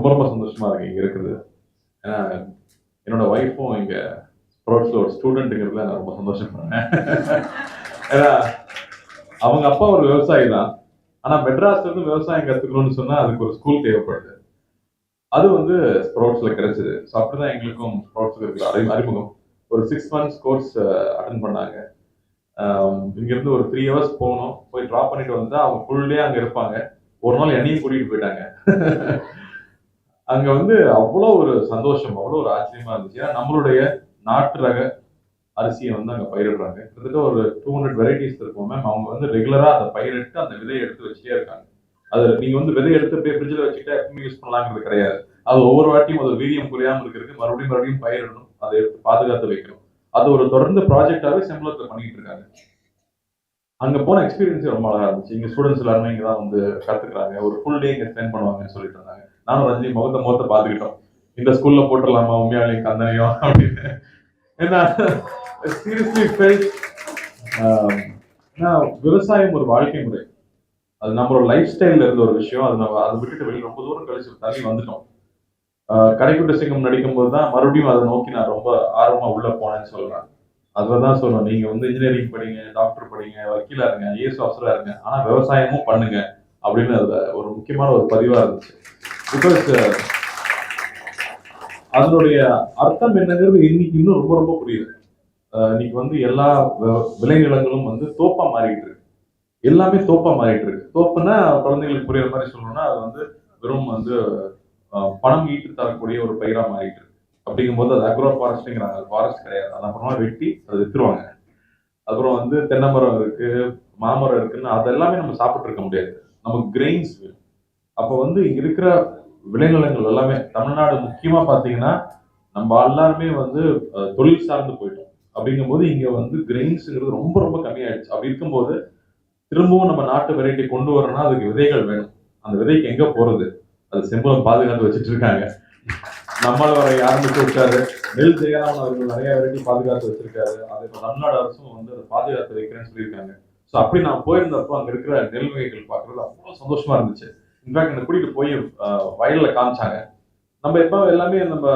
ரொம்ப ரொம்ப சந்தோஷமா இருக்கு இங்க இருக்குது. ஏன்னா என்னோட ஒய்ஃபும் இங்க ஸ்போர்ட்ஸ்ல ஒரு ஸ்டூடெண்ட்டுங்கிறதுல நான் ரொம்ப சந்தோஷப்படுறேன். ஏன்னா அவங்க அப்பா ஒரு விவசாயி தான். ஆனா மெட்ராஸ்ல இருந்து விவசாயம் கத்துக்கணும்னு சொன்னா அதுக்கு ஒரு ஸ்கூல் தேவைப்படுது. அது வந்து ஸ்ப்ரவுட்ஸ்ல கிடைச்சது. ஸோ அப்படிதான் எங்களுக்கும் ஸ்ப்ரவுட்ஸ்ல இருக்கிற அறிமுகம். ஒரு 6 months கோர்ஸ் அட்டென்ட் பண்ணாங்க. இங்கிருந்து ஒரு 3 hours போகணும். போய் ட்ராப் பண்ணிட்டு வந்தா அவங்க ஃபுல் டே அங்க இருப்பாங்க. ஒரு நாள் என்னையும் கூட்டிட்டு போயிட்டாங்க. அங்க வந்து அவ்வளோ ஒரு சந்தோஷம், அவ்வளோ ஒரு ஆச்சரியமா இருந்துச்சு. ஏன்னா நம்மளுடைய நாட்டு ரக அரிசியை வந்து அங்க பயிரிடுறாங்க. கிட்டத்தட்ட ஒரு 200 வெரைட்டிஸ் இருக்கும் மேம். அவங்க வந்து ரெகுலரா அதை பயிரிட்டு அந்த விதையை எடுத்து வச்சுட்டே இருக்காங்க. அது நீங்க வந்து விதை எடுத்து அப்படியே ஃப்ரிட்ஜில் வச்சுட்டா எப்பவுமே யூஸ் பண்ணலாங்கிறது கிடையாது. அது ஒவ்வொரு வாட்டியும் அது வீரியம் குறையாம இருக்கிறதுக்கு மறுபடியும் பயிரிடணும், அதை எடுத்து பாதுகாத்து வைக்கணும். அது ஒரு தொடர்ந்து ப்ராஜெக்டாவே செம்பளத்தில் பண்ணிட்டு இருக்காங்க. அங்க போன எக்ஸ்பீரியன்ஸ் ரொம்ப அழகா இருந்துச்சு. இங்க ஸ்டூடெண்ட்ஸ் எல்லாருமே இங்க தான் வந்து கத்துக்கிறாங்க. ஒரு ஃபுல் டே இங்க ஸ்பெண்ட் பண்ணுவாங்கன்னு சொல்லிட்டு இருந்தாங்க. நானும் ரஜினி முகத்தை பார்த்துக்கிட்டோம். இந்த ஸ்கூல்ல போட்டுடலாமா உண்மையாலையும் கந்தனையும் அப்படின்னு. ஏன்னா சீரியஸ்லி ஃபெல்ட் விவசாயம் ஒரு வாழ்க்கை முறை. அது நம்மளோட லைஃப் ஸ்டைல்ல இருந்த ஒரு விஷயம். அது நம்ம அதை விட்டுட்டு வெளியே ரொம்ப தூரம் கழிச்சு தள்ளி வந்துட்டோம். கடைக்குட்ட சிங்கம் நடிக்கும் போது தான் மறுபடியும் அதை நோக்கி நான் ரொம்ப ஆர்வமா உள்ள போனேன்னு சொல்லலாம். அதுதான் சொல்லணும். நீங்க வந்து இன்ஜினியரிங் படிங்க, டாக்டர் படிங்க, வக்கீலா இருங்க, ஐஏஎஸ் ஆஃபீஸரா இருங்க, ஆனா விவசாயமும் பண்ணுங்க அப்படின்னு அதுல ஒரு முக்கியமான ஒரு பதிவா இருந்துச்சு. பிகாஸ் அதனுடைய அர்த்தம் என்னங்கிறது இன்னைக்கு இன்னும் ரொம்ப ரொம்ப புரியுது. இன்னைக்கு வந்து எல்லா விளைநிலங்களும் வந்து தோப்பா மாறிட்டு இருக்கு. எல்லாமே தோப்பா மாறிட்டு இருக்கு. தோப்புன்னா குழந்தைகளுக்கு புரியுற மாதிரி சொல்லணும்னா அது வந்து வெறும் வந்து பணம் ஈட்டு தரக்கூடிய ஒரு பயிரா மாறிட்டு இருக்கு. அப்படிங்கும்போது அது அக்ரோ ஃபாரஸ்ட்ங்கிறாங்க. அது ஃபாரஸ்ட் கிடையாது. அது அப்புறமா வெட்டி அதை வித்துருவாங்க. அப்புறம் வந்து தென்னை மரம் இருக்கு, மாமரம் இருக்குன்னு அதெல்லாமே நம்ம சாப்பிட்டு இருக்க முடியாது. நமக்கு கிரெயின்ஸ் வேணும். அப்போ வந்து இங்க இருக்கிற விளைநிலங்கள் எல்லாமே தமிழ்நாடு முக்கியமா பாத்தீங்கன்னா நம்ம எல்லாருமே வந்து தொழில் சார்ந்து போயிட்டோம். அப்படிங்கும்போது இங்க வந்து கிரெயின்ஸ்ங்கிறது ரொம்ப ரொம்ப கம்மியாயிடுச்சு. அப்படி இருக்கும்போது திரும்பவும் நம்ம நாட்டு வெரைட்டி கொண்டு வரணும்னா அதுக்கு விதைகள் வேணும். அந்த விதைக்கு எங்க போறது? அது செம்பளம் பாதுகாத்து வச்சுட்டு இருக்காங்க. நம்மள வரை ஆரம்பிச்சு வச்சாரு. நெல் ஜெயராமன் அவர்கள் நிறைய வெரைட்டி பாதுகாத்து வச்சிருக்காரு. அதை தமிழ்நாடு அரசும் வந்து அதை பாதுகாத்து வைக்கிறேன்னு சொல்லியிருக்காங்க. ஸோ அப்படி நான் போயிருந்தப்போ அங்க இருக்கிற நெல் வகைகள் பார்க்கறது அவ்வளோ சந்தோஷமா இருந்துச்சு. இன்ஃபேக்ட் என்னை கூட்டிட்டு போய் வயல்ல காமிச்சாங்க. நம்ம எப்போ எல்லாமே நம்ம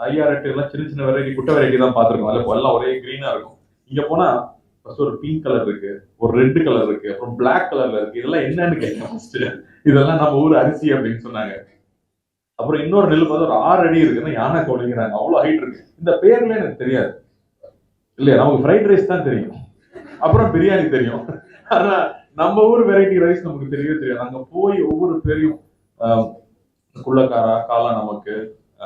ஐஆர்எட்டு எல்லாம் சின்ன சின்ன வெரைட்டி குட்டை வெரைட்டி தான் பார்த்துருக்கோம். அதில் எல்லாம் ஒரே கிரீனா இருக்கும். இங்க போனா ஃபர்ஸ்ட் ஒரு பிங்க் கலர் இருக்கு, ஒரு ரெட் கலர் இருக்கு, அப்புறம் பிளாக் கலர்ல இருக்கு. இதெல்லாம் என்னன்னு கேட்டேன் ஃபர்ஸ்ட். இதெல்லாம் நம்ம ஊர் அரிசி அப்படின்னு சொன்னாங்க. அப்புறம் இன்னொரு நெல் பார்த்து ஒரு 6 அடி இருக்குன்னா யானை கோழிங்கிறாங்க. அவ்வளவு ஹைட் இருக்கு. இந்த பேர்ல எனக்கு தெரியாது இல்லையா? நமக்கு ஃப்ரைட் ரைஸ் தான் தெரியும், அப்புறம் பிரியாணி தெரியும். ஆனா நம்ம ஊர் வெரைட்டி ரைஸ் நமக்கு தெரியவே தெரியாது. அங்க போய் ஒவ்வொரு பேரையும் குள்ளக்காரா, காலா நமக்கு,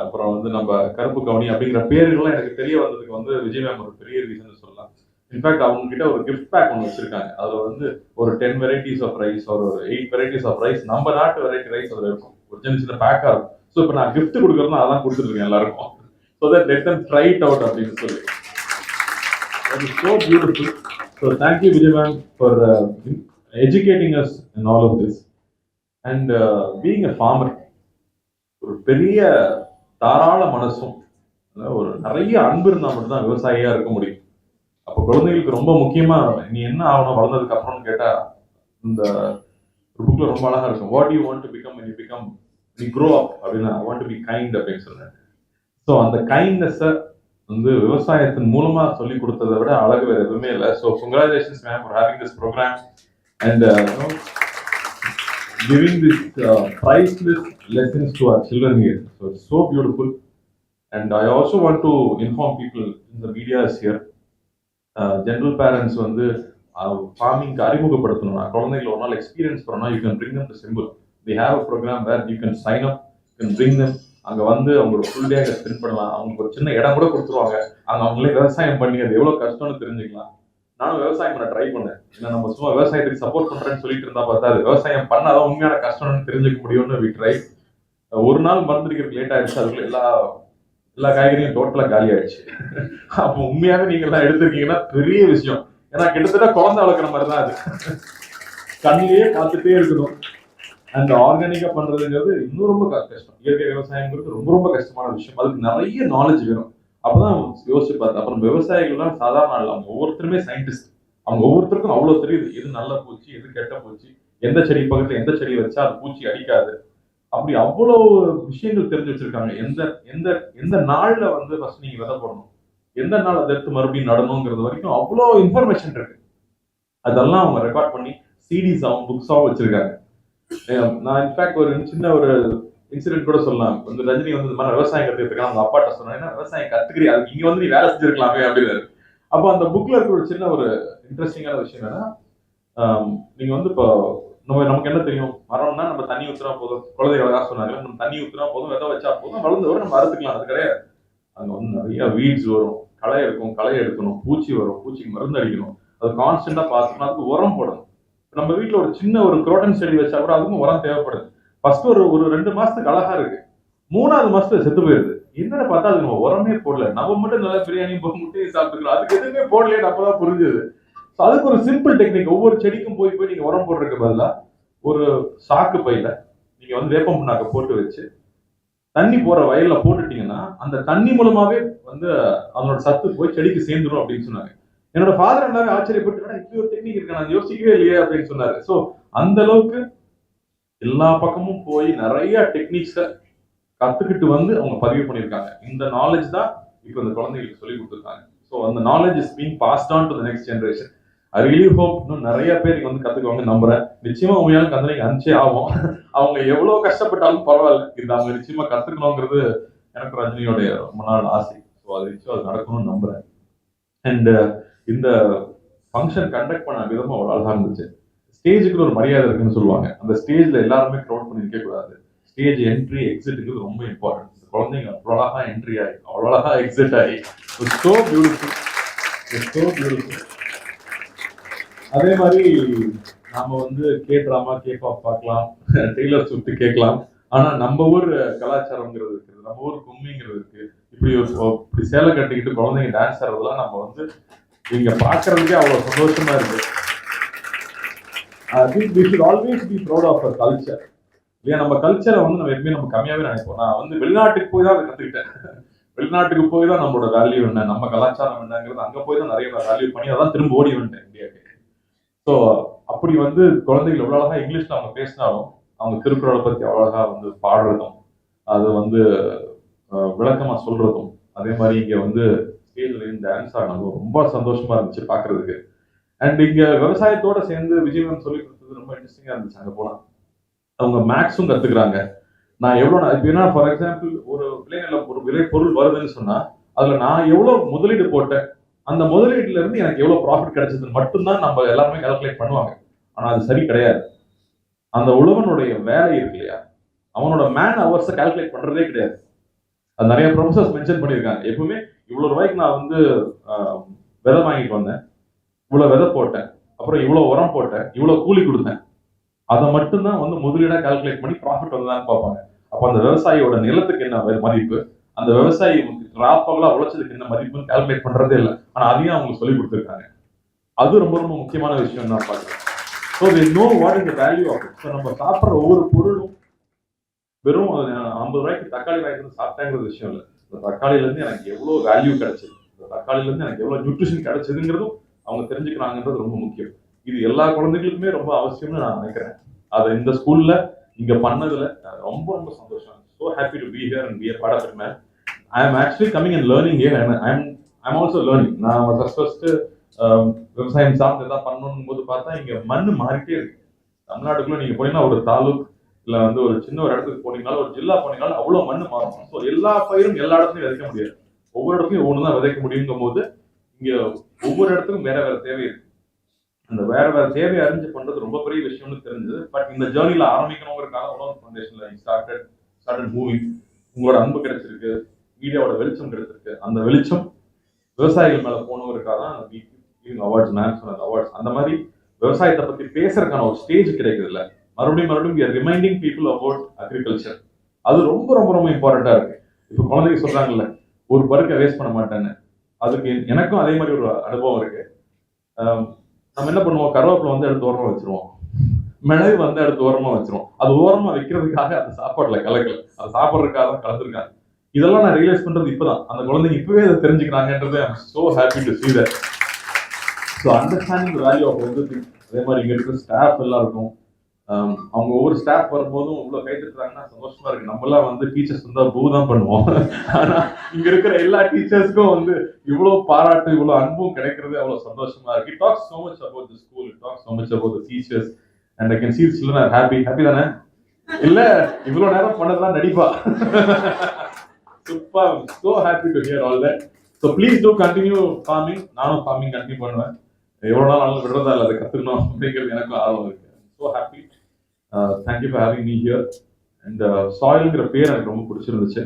அப்புறம் வந்து நம்ம கருப்பு கவுனி அப்படிங்கிற பேர்கள்லாம் எனக்கு தெரிய வந்ததுக்கு வந்து விஜய் மேம் ஒரு பெரிய ரீசன் சொல்லலாம். இன்ஃபேக்ட் அவங்க கிட்ட ஒரு கிஃப்ட் பேக் ஒன்று வச்சிருக்காங்க. அதுல வந்து ஒரு 10 வெரைட்டிஸ் ஆஃப் ரைஸ், ஒரு 8 வெரைட்டிஸ் ஆஃப் ரைஸ், நம்ம நாட்டு வெரைட்டி ரைஸ் அதுல இருக்கும். ஒரு சின்ன சின்ன பேக்கா இருக்கும். ஸோ இப்போ நான் கிஃப்ட் கொடுக்குறதுனா அதான் கொடுத்துருக்கேன் எல்லாருக்கும். So that let them try it out அப்படின்னு சொல்லி. That is so beautiful. So thank you Vijay ma'am for educating us in all of this and being a farmer. ஒரு பெரிய தாராள மனசும் ஒரு நிறைய அன்பு இருந்தா மட்டும்தான் விவசாயியா இருக்க முடியும். அப்போ குழந்தைகளுக்கு ரொம்ப முக்கியமா நீ என்ன ஆகணும் வளர்ந்ததுக்கு அப்புறம்னு கேட்டா இந்த புக்ல ரொம்ப அழகா இருக்கும். What you want to become when you become we grow up அப்படின்னா I want to be kind அப்படின்னு சொன்னேன். ஸோ அந்த கைண்ட்னஸை வந்து விவசாயத்தின் மூலமா சொல்லி கொடுத்ததை விட அழகு வேற எதுவுமே இல்லை. So congratulations ma'am for having this program and giving this priceless lessons to our children here. So it's so beautiful. And I also want to inform people in the media is here. General parents வந்து ஃபார்மிங்க்கு அறிமுகப்படுத்தணும். குழந்தைகளை ஒரு நாள் experience பண்ணணும். You can bring them to simple. They have a program where you can sign up, you can bring them. அங்க வந்து அவங்களோட full day அங்கே spend பண்ணலாம். அவங்களுக்கு ஒரு சின்ன இடம் கூட கொடுத்துருவாங்க. அங்க அவங்களே விவசாயம் பண்ணி அது எவ்வளவு கஷ்டம்னு தெரிஞ்சுக்கலாம். நானும் விவசாயம் பண்ண ட்ரை பண்ணேன். ஏன்னா நம்ம சும்மா விவசாயத்துக்கு சப்போர்ட் பண்றேன்னு சொல்லிட்டு இருந்தா பார்த்தா அது விவசாயம் பண்ணாதான் உண்மையான கஷ்டம்னு தெரிஞ்சுக்க முடியும்னு வி ட்ரை. ஒரு நாள் மறந்துடிக்கிறதுக்கு லேட் ஆயிடுச்சு. அதுக்குள்ள எல்லா காய்கறியும் டோட்டலா காலி ஆயிடுச்சு. அப்போ உண்மையாவே நீங்க எல்லாம் எடுத்திருக்கீங்கன்னா பெரிய விஷயம். ஏன்னா கிட்டத்தட்ட குழந்தை வளர்க்குற மாதிரி தான் அது. கண்ணிலேயே பார்த்துட்டே இருக்கணும். அந்த ஆர்கானிக்கா பண்றதுங்கிறது இன்னும் ரொம்ப கஷ்டம். இயற்கை விவசாயங்கிறது ரொம்ப ரொம்ப கஷ்டமான விஷயம். அதுக்கு நிறைய நாலேஜ் வேணும். அப்பதான் யோசிச்சு பார்த்தேன். அப்புறம் விவசாயிகள்லாம் சாதாரண ஆள். அவங்க ஒவ்வொருத்தருமே சயின்டிஸ்ட். அவங்க ஒவ்வொருத்தருக்கும் அவ்வளவு தெரியுது. எது நல்ல பூச்சி, எது கெட்ட பூச்சி, எந்த செடி பக்கத்துல எந்த செடி வச்சா அது பூச்சி அடிக்காது. அப்படி அவ்வளோ விஷயங்கள் தெரிஞ்சு வச்சிருக்காங்க. எந்த எந்த எந்த நாள்ல வந்து ஃபர்ஸ்ட் நீங்க விதை போடணும், எந்த நாள் அதை எடுத்து மறுபடியும் நடணுங்கிறது வரைக்கும் அவ்வளோ இன்ஃபர்மேஷன் இருக்கு. அதெல்லாம் அவங்க ரெக்கார்ட் பண்ணி சிடிஸாவும் புக்ஸாவும் வச்சிருக்காங்க. நான் இன்ஃபேக்ட் ஒரு சின்ன ஒரு இன்சிடென்ட் கூட சொல்லலாம். வந்து ரஜினி வந்து இந்த மாதிரி விவசாயம் கத்துக்கிட்டு அவங்க அப்பாட்ட சொன்னா, விவசாயம் கத்துக்கிறீ, அதுக்கு இங்க வந்து நீ வேலை செஞ்சிருக்கலாமே அப்படின்னு. அப்போ அந்த புக்ல இருக்கிற ஒரு சின்ன ஒரு இன்ட்ரெஸ்டிங்கான விஷயம் என்னன்னா, நீங்க வந்து இப்போ நமக்கு என்ன தெரியும், மரம்னா நம்ம தண்ணி ஊத்துனா போதும், குழந்தைகள் அழகா சொன்னாங்க, நம்ம தண்ணி ஊத்துனா போதும், விதை வச்சா போதும், வளர்ந்து வரும், நம்ம அறுத்துக்கலாம். அது கிடையாது. அங்க வந்து நிறைய வீட்ஸ் வரும், களை இருக்கும், களை எடுக்கணும், பூச்சி வரும், பூச்சிக்கு மருந்து அடிக்கணும், அது கான்ஸ்டன்டா பார்த்துக்கணும், அதுக்கு உரம் போடணும். நம்ம வீட்டுல ஒரு சின்ன ஒரு குரோட்டன் செடி வச்சா கூட அதுக்கும் உரம் தேவைப்படுது. ஃபர்ஸ்ட் ஒரு 2 மாசத்துக்கு அழகா இருக்கு, 3வது மாசத்துல செத்து போயிருது. என்னன்னு பார்த்தா அது நம்ம உரமே போடல, நம்ம மட்டும் நல்லா பிரியாணி முட்டையை சாப்பிட்டுக்கிறோம், அதுக்கு எதுவுமே போடலையே. அப்பதான் புரிஞ்சது. அதுக்கு ஒரு சிம்பிள் டெக்னிக். ஒவ்வொரு செடிக்கும் போய் நீங்க உரம் போடுறதுக்கு பதிலா ஒரு சாக்கு பையில நீங்க வந்து வேப்பம் புண்ணாக்க போட்டு வச்சு தண்ணி போற வயல்ல போட்டுட்டீங்கன்னா அந்த தண்ணி மூலமாவே வந்து அதனோட சத்து போய் செடிக்கு சேர்ந்துடும் அப்படின்னு சொன்னாங்க. என்னோட ஃபாதர் எல்லாமே ஆச்சரியப்பட்டு, இப்படி ஒரு டெக்னிக் இருக்கு, நான் யோசிக்கவே இல்லையே அப்படின்னு சொன்னாரு. சோ அந்த அளவுக்கு எல்லா பக்கமும் போய் நிறைய டெக்னிக்ஸை கத்துக்கிட்டு வந்து அவங்க பதிவு பண்ணியிருக்காங்க. இந்த நாலேஜ் தான் இப்போ இந்த குழந்தைகளுக்கு சொல்லி கொடுத்துருக்காங்க. ஸோ அந்த knowledge is being passed on to the next generation. I really hope இன்னும் நிறைய பேர் இங்க வந்து கத்துக்குவாங்க நம்புறேன். நிச்சயமா உண்மையான கந்தனைக்கு அனுப்பிச்சே ஆகும். அவங்க எவ்வளவு கஷ்டப்பட்டாலும் பரவாயில்ல, இது அவங்க நிச்சயமா கத்துக்கணுங்கிறது எனக்கு ரஜினியோடைய ரொம்ப நாள் ஆசை. ஸோ அது நிச்சயம் அது நடக்கணும்னு நம்புறேன். அண்ட் இந்த ஃபங்க்ஷன் கண்டக்ட் பண்ண விதமா அவ்வளோ அழகா இருந்துச்சு. ஸ்டேஜுக்கு ஒரு மரியாதை இருக்குன்னு சொல்லுவாங்க. அந்த ஸ்டேஜ்ல எல்லாருமே க்ரௌட் பண்ணி நிற்க கூடாது. ஸ்டேஜ் என்ட்ரி எக்ஸிட்டுக்கு ரொம்ப இம்பார்ட்டன்ட். குழந்தைங்க அவ்வளோ அழகா என்ட்ரி ஆகி அவ்வளோ அழகா எக்ஸிட் ஆகி சோ பியூட்டிஃபுல், சோ பியூட்டிஃபுல். அதே மாதிரி நாம வந்து கேட்ராமா கேபாப் பார்க்கலாம், டெய்லர் ஸ்விஃப்ட் கேட்கலாம். ஆனா நம்ம ஊர் கலாச்சாரம்ங்கிறது இருக்குது, நம்ம ஊர் கும்மிங்கிறது இருக்கு. இப்படி சேலை கட்டிக்கிட்டு குழந்தைங்க டான்ஸ் ஆடுறதுலாம் நம்ம வந்து இங்க பாக்குறதுக்கே அவ்வளவு சந்தோஷமா இருக்கு. we should always be proud of our culture. இல்லையா, நம்ம கல்ச்சரை வந்து நம்ம எப்பவுமே நம்ம கம்மியாவே நினைப்போம். நான் வந்து வெளிநாட்டுக்கு போய் தான் அதை கத்துக்கிட்டேன். வெளிநாட்டுக்கு போய் தான் நம்மளோட வேல்யூ என்ன, நம்ம கலாச்சாரம் என்னங்கிறது அங்க போய் தான் நிறைய வேல்யூ பண்ணி அதான் திரும்ப ஓடி வந்துட்டேன் இந்தியாவுக்கு. ஸோ அப்படி வந்து குழந்தைகள் எவ்வளவு அழகா இங்கிலீஷ்ல அவங்க பேசினாலும் அவங்க திருக்குறளை பத்தி அவ்வளவா வந்து பாடுறதும் அது வந்து விளக்கமா சொல்றதும், அதே மாதிரி இங்க வந்து ஸ்டேஜ்ல டான்ஸ் ஆனதும் ரொம்ப சந்தோஷமா இருந்துச்சு பாக்குறதுக்கு. அண்ட் இங்க விவசாயத்தோட சேர்ந்து விஜயன் சொல்லி கொடுத்தது ரொம்ப இன்ட்ரெஸ்டிங்கா இருந்துச்சு. அங்க போனா அவங்க மேக்ஸும் கத்துக்கிறாங்க. நான் எவ்வளவு இப்போ ஃபார் எக்ஸாம்பிள் ஒரு விளைநில ஒரு விலை பொருள் வருதுன்னு சொன்னா அதுல நான் எவ்வளவு முதலீடு போட்டேன், அந்த முதலீட்டுல இருந்து எனக்கு எவ்வளவு ப்ராஃபிட் கிடைச்சதுன்னு மட்டும்தான் நம்ம எல்லாருமே கால்குலேட் பண்ணுவாங்க. ஆனா அது சரி கிடையாது. அந்த உழவனுடைய வேலை இருக்கு இல்லையா, அவனோட மேன் ஹவர்ஸை கால்குலேட் பண்றதே கிடையாது. அது நிறைய ப்ரொஃபசர்ஸ் மென்ஷன் பண்ணியிருக்காங்க. எப்பவுமே இவ்வளவு ரூபாய்க்கு நான் வந்து விதை வாங்கிட்டு வந்தேன், இவ்வளவு விதை போட்டேன், அப்புறம் இவ்வளவு உரம் போட்டேன், இவ்வளவு கூலி கொடுத்தேன், அதை மட்டும்தான் வந்து முதலீடா கால்குலேட் பண்ணி ப்ராஃபிட் வந்ததான்னு பார்ப்பாங்க. அப்போ அந்த விவசாயியோட நிலத்துக்கு என்ன மதிப்பு, அந்த விவசாயி ராப்பகலா உழைச்சதுக்கு என்ன மதிப்புன்னு கால்குலேட் பண்றதே இல்லை. ஆனா அதையும் அவங்க சொல்லி கொடுத்துருக்காங்க. அது ரொம்ப ரொம்ப முக்கியமான விஷயம் நான் பார்க்கிறேன். So they know what is the value of it. So நம்ம சாப்பிட்ற ஒவ்வொரு பொருளும் வெறும் 50 ரூபாய்க்கு தக்காளி வாங்கிட்டு சாப்பிட்டாங்கிறது விஷயம் இல்லை. இந்த தக்காளில இருந்து எனக்கு எவ்வளவு வேல்யூ கிடைச்சது, இந்த தக்காளில இருந்து எனக்கு எவ்வளவு நியூட்ரிஷன் கிடைச்சதுங்கிறதும் அவங்க தெரிஞ்சுக்கிறாங்கன்றது ரொம்ப முக்கியம். இது எல்லா குழந்தைகளுக்குமே ரொம்ப அவசியம்னு நான் நினைக்கிறேன். அதை இந்த ஸ்கூல்ல இங்க பண்ணதுல ரொம்ப ரொம்ப சந்தோஷம். So happy to be here and be a part of it, man. I am actually coming and learning here and I'm also learning. நான் ஃபர்ஸ்ட் விவசாயம் சார்ந்து எதாவது பண்ணணும் போது பார்த்தா இங்க மண்ணு மாறிட்டே இருக்கு. தமிழ்நாட்டுக்குள்ள நீங்க போனீங்கன்னா ஒரு தாலுக் இல்ல வந்து ஒரு சின்ன ஒரு இடத்துக்கு போனீங்கனாலும் ஒரு ஜில்லா போனீங்கனாலும் அவ்வளவு மண்ணு மாறும். ஸோ எல்லா பயிரும் எல்லா இடத்துலையும் விதைக்க முடியாது, ஒவ்வொரு இடத்துலையும் ஒண்ணுதான் விதைக்க முடியுங்கும் போது இங்க ஒவ்வொரு இடத்துக்கும் வேற வேற தேவை இருக்கு. அந்த வேற வேற தேவையை அறிஞ்சு பண்றது ரொம்ப பெரிய விஷயம்னு தெரிஞ்சது. பட் இந்த ஜேர்னில ஆரம்பிக்கணுங்கிறதுக்காக உணவு ஃபவுண்டேஷன்ல ஸ்டார்டட் மூவிங். உங்களோட அன்பு கிடைச்சிருக்கு, மீடியாவோட வெளிச்சம் கிடைச்சிருக்கு. அந்த வெளிச்சம் விவசாயிகள் மேல போனவருக்காக தான் அவார்ட்ஸ், நேஷனல் அவார்ட்ஸ். அந்த மாதிரி விவசாயத்தை பத்தி பேசுறதுக்கான ஒரு ஸ்டேஜ் கிடைக்குது இல்ல, மறுபடியும் ரிமைண்டிங் பீப்புள் அபவுட் அக்ரிகல்ச்சர். அது ரொம்ப ரொம்ப ரொம்ப இம்பார்ட்டண்டா இருக்கு. இப்ப குழந்தைங்க சொல்றாங்கல்ல ஒரு பருக்கை வேஸ்ட் பண்ண மாட்டேன்னு, அதுக்கு எனக்கும் அதே மாதிரி ஒரு அனுபவம் இருக்கு. நம்ம என்ன பண்ணுவோம், கருவேப்பிலை வந்து எடுத்து ஓரமா வச்சிருவோம், மிளகு வந்து எடுத்து ஓரமா வச்சிருவோம். அது ஓரமா வைக்கிறதுக்காக அந்த சாப்பாடுல கலக்கல, அது சாப்பிட்றதுக்காக தான் கலந்துருக்காங்க. இதெல்லாம் நான் ரியலைஸ் பண்றது இப்பதான். அந்த குழந்தைங்க இப்பவே அதை தெரிஞ்சுக்கிறாங்கன்றது I am so happy to see that. So understanding the value of everything. அதே மாதிரி இங்க இருக்கிற ஸ்டாஃப் எல்லாருக்கும், அவங்க ஒவ்வொரு ஸ்டாஃப் வரும்போதும் இவ்வளவு கை தட்டுறாங்கன்னா சந்தோஷமா இருக்கு. நம்மளாம் வந்து டீச்சர்ஸ் இருந்தா பூ தான் பண்ணுவோம். ஆனா இங்க இருக்கிற எல்லா டீச்சர்ஸ்க்கும் வந்து இவ்வளவு பாராட்டு இவ்வளவு அன்பும் கிடைக்கிறது அவ்வளவு சந்தோஷமா இருக்கு. It talks so much about the school, it talks so much about the teachers, and I can see the children are happy தானே? இல்ல இவ்வளவு நேரம் பண்ணதெல்லாம் நடிப்பா. Super, so happy to hear all that. So please do continue farming. நானும் farming continue பண்ணுவேன். எவ்வளவு நாள் விடுறதா இல்லை, அதை கத்துக்கணும் அப்படிங்கிறது எனக்கும் ஆர்வம் இருக்கு. So happy. Thank you for having me here. And soilங்கிற பேர் எனக்கு ரொம்ப பிடிச்சிருந்துச்சு.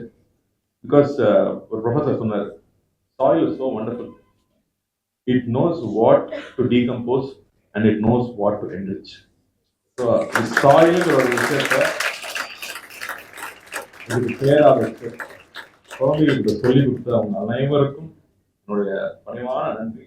Because ஒரு ப்ரொஃபசர் சொன்னார், soil is so wonderful. It knows what to decompose and it knows what to enrich. So soilங்கிற ஒரு விஷயத்தை இதுக்கு பேராக வச்சு குழந்தைகளுக்கு சொல்லிக் கொடுத்து அவங்க அனைவருக்கும் என்னுடைய பணிவான நன்றி.